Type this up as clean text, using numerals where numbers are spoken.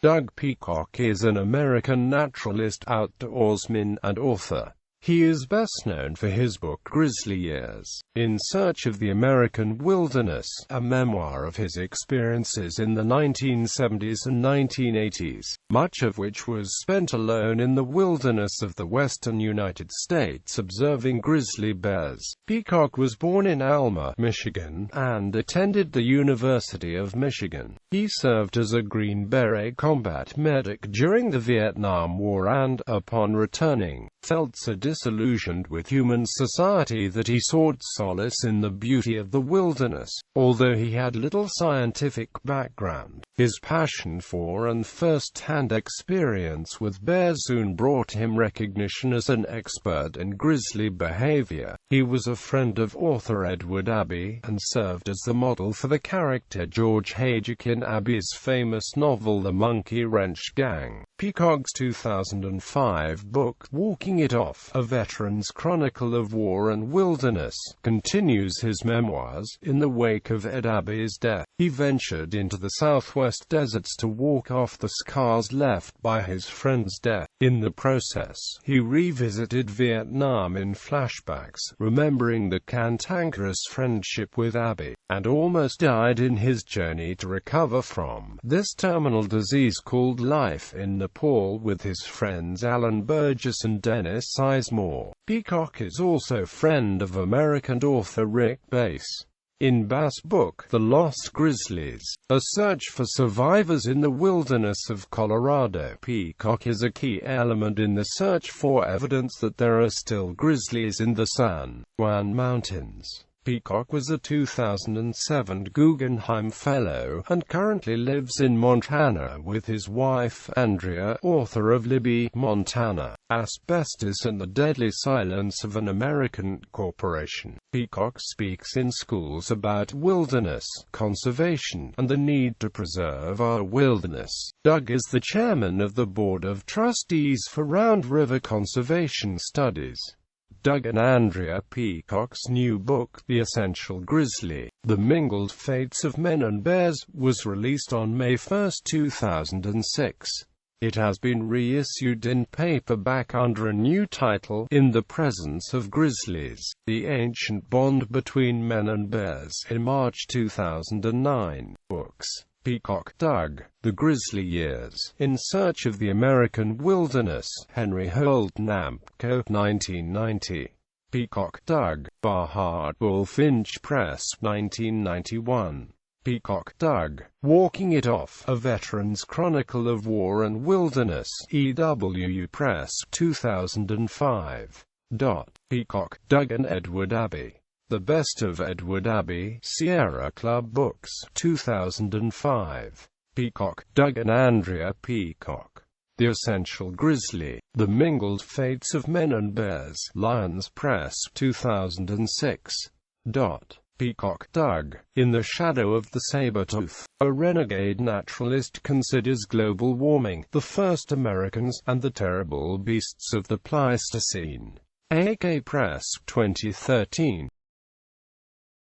Doug Peacock is an American naturalist, outdoorsman, and author. He is best known for his book Grizzly Years, In Search of the American Wilderness, a memoir of his experiences in the 1970s and 1980s, much of which was spent alone in the wilderness of the western United States observing grizzly bears. Peacock was born in Alma, Michigan, and attended the University of Michigan. He served as a Green Beret combat medic during the Vietnam War and, upon returning, felt so disillusioned with human society that he sought solace in the beauty of the wilderness. Although he had little scientific background, his passion for and first-hand experience with bears soon brought him recognition as an expert in grizzly behavior. He was a friend of author Edward Abbey, and served as the model for the character George Hajic in Abbey's famous novel The Monkey Wrench Gang. Peacock's 2005 book, Walking It Off, A Veteran's Chronicle of War and Wilderness, continues his memoirs. In the wake of Ed Abbey's death, he ventured into the Southwest deserts to walk off the scars left by his friend's death. In the process, he revisited Vietnam in flashbacks, remembering the cantankerous friendship with Abbey, and almost died in his journey to recover from this terminal disease called life in Nepal with his friends Alan Burgess and Dennis Sizemore. Peacock is also friend of American author Rick Bass. In Bass' book, The Lost Grizzlies, A Search for Survivors in the Wilderness of Colorado, Peacock is a key element in the search for evidence that there are still grizzlies in the San Juan Mountains. Peacock was a 2007 Guggenheim Fellow, and currently lives in Montana with his wife, Andrea, author of Libby, Montana, Asbestos and the Deadly Silence of an American Corporation. Peacock speaks in schools about wilderness conservation, and the need to preserve our wilderness. Doug is the chairman of the Board of Trustees for Round River Conservation Studies. Doug and Andrea Peacock's new book, The Essential Grizzly: The Mingled Fates of Men and Bears, was released on May 1, 2006. It has been reissued in paperback under a new title, In the Presence of Grizzlies: The Ancient Bond Between Men and Bears, in March 2009. Books. Peacock, Doug. The Grizzly Years, In Search of the American Wilderness, Henry Holt Namco, 1990. Peacock, Doug. Barhart Bullfinch Press, 1991. Peacock, Doug. Walking It Off, A Veteran's Chronicle of War and Wilderness, EWU Press, 2005. Peacock, Doug and Edward Abbey. The Best of Edward Abbey, Sierra Club Books, 2005. Peacock, Doug and Andrea Peacock. The Essential Grizzly: The Mingled Fates of Men and Bears, Lions Press, 2006. Peacock, Doug. In the Shadow of the Saber-Tooth, a renegade naturalist considers global warming, the first Americans, and the terrible beasts of the Pleistocene. AK Press, 2013.